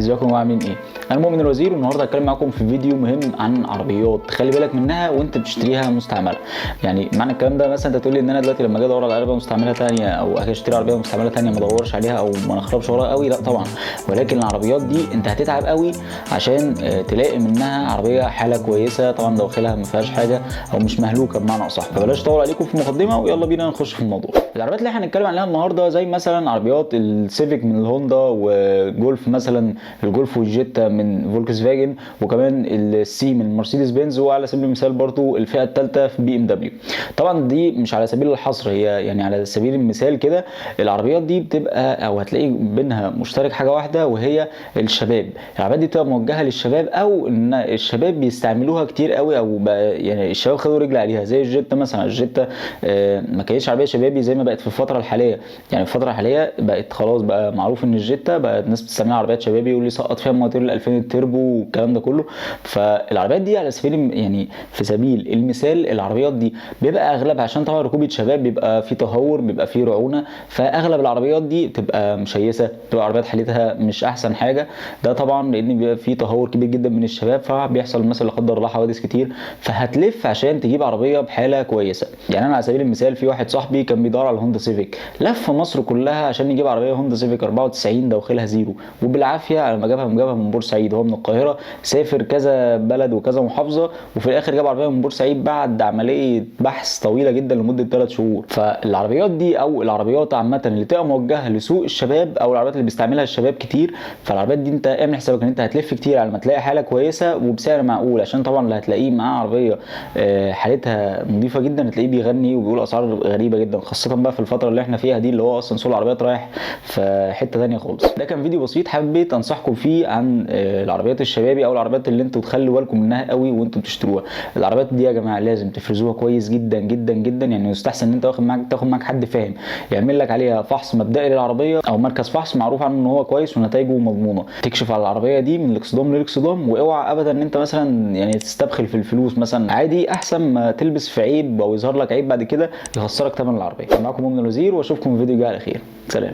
ازيكم عاملين ايه؟ انا مؤمن الوزير، والنهارده هتكلم معاكم في فيديو مهم عن عربيات خلي بالك منها وانت بتشتريها مستعمله. يعني معنى الكلام ده مثلا انت تقول لي ان انا دلوقتي لما اجي ادور على عربيه مستعمله ثانيه او اجي اشتري عربيه مستعمله ثانيه ما ادورش عليها او ما نخربش وراها قوي، لا طبعا. ولكن العربيات دي انت هتتعب قوي عشان تلاقي منها عربيه حاله كويسه، طبعا داخلها ما فيهاش حاجه او مش مهلوكه بمعنى اصح. فبلاش اطول عليكم في المقدمه ويلا بينا نخش في الموضوع. العربيات اللي احنا هنتكلم عليها النهارده زي مثلا عربيات السيفيك من الهوندا، وجولف مثلا الجولف والجيتا من فولكس فاجن، وكمان السي من مرسيدس بنز، وعلى سبيل المثال برضو الفئه الثالثه في بي ام دبليو. طبعا دي مش على سبيل الحصر، هي يعني على سبيل المثال كده. العربيات دي بتبقى او هتلاقي بينها مشترك حاجه واحده وهي الشباب. العربيات دي بتبقى موجهه للشباب او ان الشباب بيستعملوها كتير قوي، او يعني الشباب خدوا رجل عليها. زي الجيتا مثلا، الجيتا ما كانتش عربيه شبابي زي ما بقت في الفتره الحاليه. يعني في الفتره الحاليه بقت خلاص بقى معروف ان الجيتا بقت الناس بتستعملها عربيات شبابي، واللي سقط فيها مواتير ال 2000 التربو والكلام ده كله. فالعربيات دي على سبيل يعني في سبيل المثال العربيات دي بيبقى اغلبها عشان طبعا ركوبه شباب بيبقى في تهور، بيبقى في رعونه، فاغلب العربيات دي بتبقى مشيسه، بتبقى عربيات حالتها مش احسن حاجه. ده طبعا لان بيبقى في تهور كبير جدا من الشباب، فبيحصل مثلا لا قدر الله حوادث كتير، فهتلف عشان تجيب عربيه بحاله كويسه. يعني انا على سبيل المثال في واحد صاحبي كان بيدور على هوندا سيفيك، لف مصر كلها عشان يجيب عربيه هوندا سيفيك 94 داخلها زيرو، وبالعافيه على ما جابها من بورسعيد. هو من القاهره سافر كذا بلد وكذا محافظه، وفي الاخر جاب عربيه من بورسعيد بعد عمليه بحث طويله جدا لمده 3 شهور. فالعربيات دي او العربيات عامه اللي تبقى موجهه لسوق الشباب او العربيات اللي بيستعملها الشباب كتير، فالعربيات دي انت اعمل حسابك ان انت هتلف كتير على ما تلاقي حاله كويسه وبسعر معقول، عشان طبعا اللي هتلاقيه معاه عربيه حالتها نظيفه جدا هتلاقيه بيغني وبيقول اسعار غريبه جدا، خاصه بقى في الفتره اللي احنا فيها دي اللي هو اصلا سوق العربيات رايح في حته ثانيه خالص. ده كان فيديو بسيط حبيت انصحكم فيه عن العربيات الشبابي او العربيات اللي انتوا تخلوا بالكم منها قوي وانتوا بتشتروها. العربيات دي يا جماعه لازم تفرزوها كويس جدا جدا جدا، يعني يستحسن ان انت تاخد معاك حد فاهم يعمل لك عليها فحص مبدئي للعربيه، او مركز فحص معروف عنه ان هو كويس ونتائجه مضمونه. تكشف على العربيه دي من الاكسدام للاكسدام، واوعى ابدا ان انت مثلا يعني تستبخل في الفلوس مثلا، عادي احسن ما تلبس في عيب او يظهر لك عيب بعد كده يخسرك ثمن العربيه. معاكم مؤمن الوزير، واشوفكم في فيديو جاي على خير. سلام.